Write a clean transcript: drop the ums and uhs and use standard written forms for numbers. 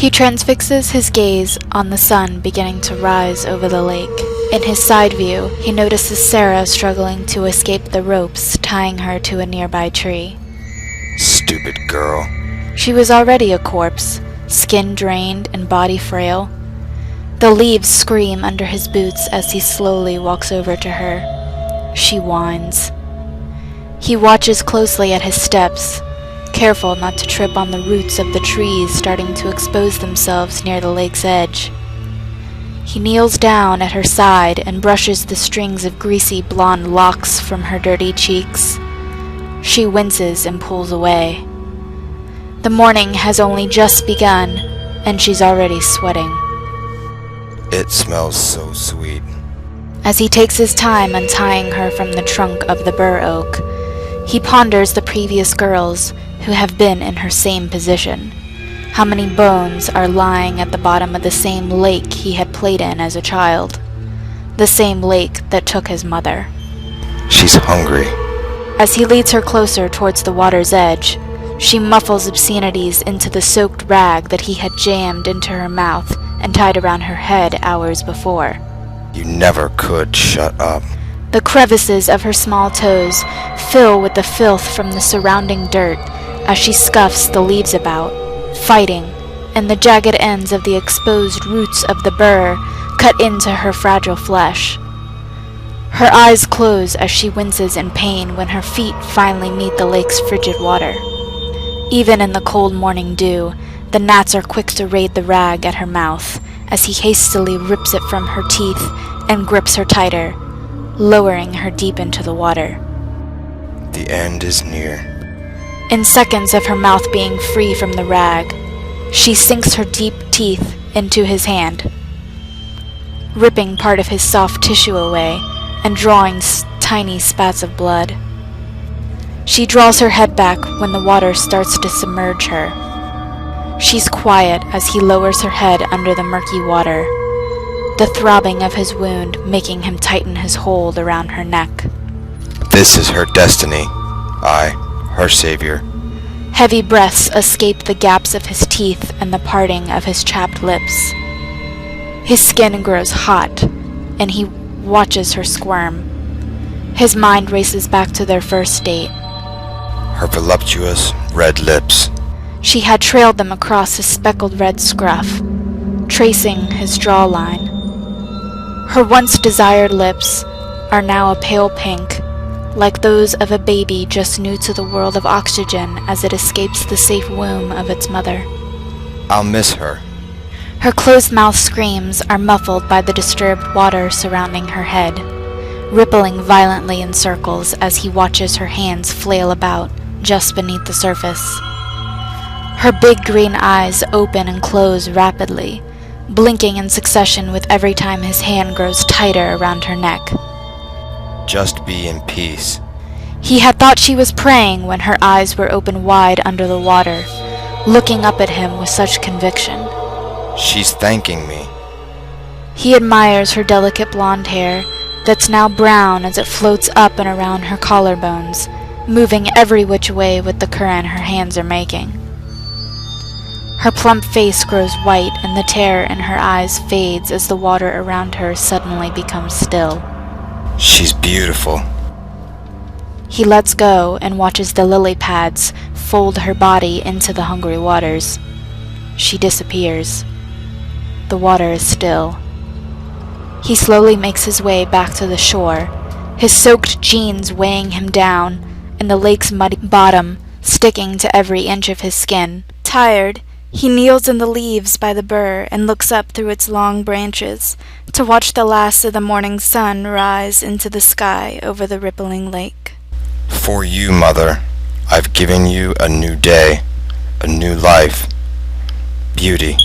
He transfixes his gaze on the sun beginning to rise over the lake. In his side view, he notices Sarah struggling to escape the ropes tying her to a nearby tree. Stupid girl. She was already a corpse, skin drained and body frail. The leaves scream under his boots as he slowly walks over to her. She whines. He watches closely at his steps, careful not to trip on the roots of the trees starting to expose themselves near the lake's edge. He kneels down at her side and brushes the strings of greasy blonde locks from her dirty cheeks. She winces and pulls away. The morning has only just begun, and she's already sweating. It smells so sweet. As he takes his time untying her from the trunk of the bur oak, he ponders the previous girls who have been in her same position. How many bones are lying at the bottom of the same lake he had played in as a child? The same lake that took his mother. She's hungry. As he leads her closer towards the water's edge, she muffles obscenities into the soaked rag that he had jammed into her mouth and tied around her head hours before. You never could shut up. The crevices of her small toes fill with the filth from the surrounding dirt as she scuffs the leaves about, fighting, and the jagged ends of the exposed roots of the bur cut into her fragile flesh. Her eyes close as she winces in pain when her feet finally meet the lake's frigid water. Even in the cold morning dew, the gnats are quick to raid the rag at her mouth as he hastily rips it from her teeth and grips her tighter, lowering her deep into the water. The end is near. In seconds of her mouth being free from the rag, she sinks her deep teeth into his hand, ripping part of his soft tissue away and drawing tiny spats of blood. She draws her head back when the water starts to submerge her. She's quiet as he lowers her head under the murky water, the throbbing of his wound making him tighten his hold around her neck. This is her destiny. I, her savior. Heavy breaths escape the gaps of his teeth and the parting of his chapped lips. His skin grows hot, and he watches her squirm. His mind races back to their first date. Her voluptuous red lips. She had trailed them across his speckled red scruff, tracing his jawline. Her once desired lips are now a pale pink, like those of a baby just new to the world of oxygen as it escapes the safe womb of its mother. I'll miss her. Her closed-mouthed screams are muffled by the disturbed water surrounding her head, rippling violently in circles as he watches her hands flail about just beneath the surface. Her big green eyes open and close rapidly, blinking in succession with every time his hand grows tighter around her neck. Just be in peace. He had thought she was praying when her eyes were open wide under the water, looking up at him with such conviction. She's thanking me. He admires her delicate blonde hair that's now brown as it floats up and around her collarbones, moving every which way with the current her hands are making. Her plump face grows white and the terror in her eyes fades as the water around her suddenly becomes still. She's beautiful. He lets go and watches the lily pads fold her body into the hungry waters. She disappears. The water is still. He slowly makes his way back to the shore, his soaked jeans weighing him down, and the lake's muddy bottom sticking to every inch of his skin. Tired, he kneels in the leaves by the bur and looks up through its long branches to watch the last of the morning sun rise into the sky over the rippling lake. For you, Mother, I've given you a new day, a new life, beauty.